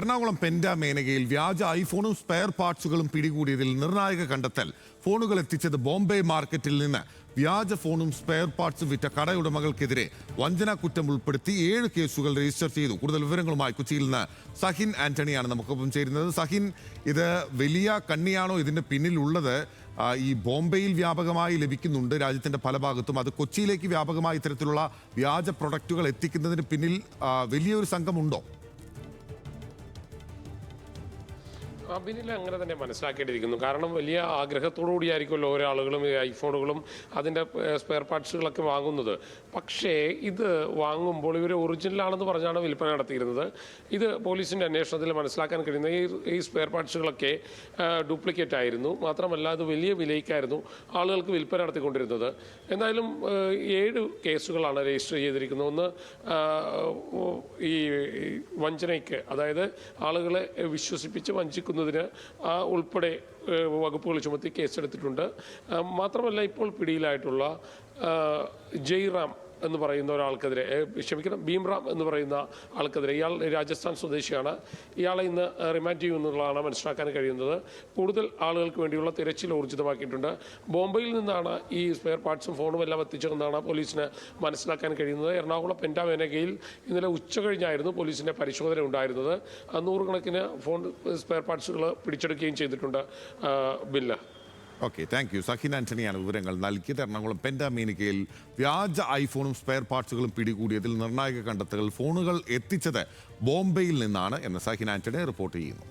എറണാകുളം പെൻഡാമേനകയിൽ വ്യാജ ഐഫോണും സ്പെയർ പാർട്സുകളും പിടികൂടിയതിൽ നിർണായക കണ്ടെത്തൽ. ഫോണുകൾ എത്തിച്ചത് ബോംബെ മാർക്കറ്റിൽ നിന്ന്. വ്യാജ ഫോണും സ്പെയർ പാർട്സും വിറ്റ കടയുടമകൾക്കെതിരെ വഞ്ചനാ കുറ്റം ഉൾപ്പെടുത്തി 7 കേസുകൾ രജിസ്റ്റർ ചെയ്തു. കൂടുതൽ വിവരങ്ങളുമായി കൊച്ചിയിൽ നിന്ന് സഹിൻ ആന്റണിയാണ് നമുക്കൊപ്പം ചേരുന്നത്. സഹിൻ, ഇത് വലിയ കണ്ണിയാണോ ഇതിന്റെ പിന്നിലുള്ളത്? ഈ ബോംബെയിൽ വ്യാപകമായി ലഭിക്കുന്നുണ്ട് രാജ്യത്തിന്റെ പല ഭാഗത്തും. അത് കൊച്ചിയിലേക്ക് വ്യാപകമായി ഇത്തരത്തിലുള്ള വ്യാജ പ്രൊഡക്റ്റുകൾ എത്തിക്കുന്നതിന് പിന്നിൽ വലിയൊരു സംഘമുണ്ടോ? പിന്നിൽ അങ്ങനെ തന്നെ മനസ്സിലാക്കേണ്ടിയിരിക്കുന്നു. കാരണം വലിയ ആഗ്രഹത്തോടു കൂടിയായിരിക്കുമല്ലോ ഓരോ ആളുകളും ഈ ഐഫോണുകളും അതിൻ്റെ സ്പെയർ പാർട്സുകളൊക്കെ വാങ്ങുന്നത്. പക്ഷേ ഇത് വാങ്ങുമ്പോൾ ഇവർ ഒറിജിനലാണെന്ന് പറഞ്ഞാണ് വിൽപ്പന നടത്തിയിരുന്നത്. ഇത് പോലീസിൻ്റെ അന്വേഷണത്തിൽ മനസ്സിലാക്കാൻ കഴിയുന്ന ഈ സ്പെയർ പാർട്സുകളൊക്കെ ഡ്യൂപ്ലിക്കേറ്റ് ആയിരുന്നു. മാത്രമല്ല അത് വലിയ വിലയ്ക്കായിരുന്നു ആളുകൾക്ക് വിൽപ്പന നടത്തിക്കൊണ്ടിരുന്നത്. എന്തായാലും 7 കേസുകളാണ് രജിസ്റ്റർ ചെയ്തിരിക്കുന്നത്. ഒന്ന് ഈ വഞ്ചനയ്ക്ക്, അതായത് ആളുകളെ വിശ്വസിപ്പിച്ച് വഞ്ചിക്കുന്ന ഉൾപ്പെടെ വകുപ്പുകൾ ചുമത്തി കേസെടുത്തിട്ടുണ്ട്. മാത്രമല്ല ഇപ്പോൾ പിടിയിലായിട്ടുള്ള ജയ്റാം എന്ന് പറയുന്ന ഒരാൾക്കെതിരെ, ഭീംറാം എന്ന് പറയുന്ന ആൾക്കെതിരെ, ഇയാൾ രാജസ്ഥാൻ സ്വദേശിയാണ്. ഇയാളെ ഇന്ന് റിമാൻഡ് ചെയ്യുമെന്നുള്ളതാണ് മനസ്സിലാക്കാൻ കഴിയുന്നത്. കൂടുതൽ ആളുകൾക്ക് വേണ്ടിയുള്ള തിരച്ചിൽ ഊർജിതമാക്കിയിട്ടുണ്ട്. ബോംബെയിൽ നിന്നാണ് ഈ സ്പെയർ പാർട്സും ഫോണും എല്ലാം എത്തിച്ചതെന്നാണ് പോലീസിന് മനസ്സിലാക്കാൻ കഴിയുന്നത്. എറണാകുളം പെൻഡാമേനകയിൽ ഇന്നലെ ഉച്ച കഴിഞ്ഞായിരുന്നു പോലീസിൻ്റെ പരിശോധന ഉണ്ടായിരുന്നത്. 100 കണക്കിന് ഫോൺ സ്പെയർ പാർട്സുകൾ പിടിച്ചെടുക്കുകയും ചെയ്തിട്ടുണ്ട്. Bill. Okay, thank you. Sahin ആന്റണിയാണ് വിവരങ്ങൾ നൽകിയത്. എറണാകുളം പെൻഡാമേനിക്കയിൽ വ്യാജ ഐഫോണും സ്പെയർ പാർട്സുകളും പിടികൂടിയതിൽ നിർണായക കണ്ടെത്തൽ. ഫോണുകൾ എത്തിച്ചത് ബോംബെയിൽ നിന്നാണ് എന്ന് സഹിൻ ആന്റണി റിപ്പോർട്ട് ചെയ്യുന്നു.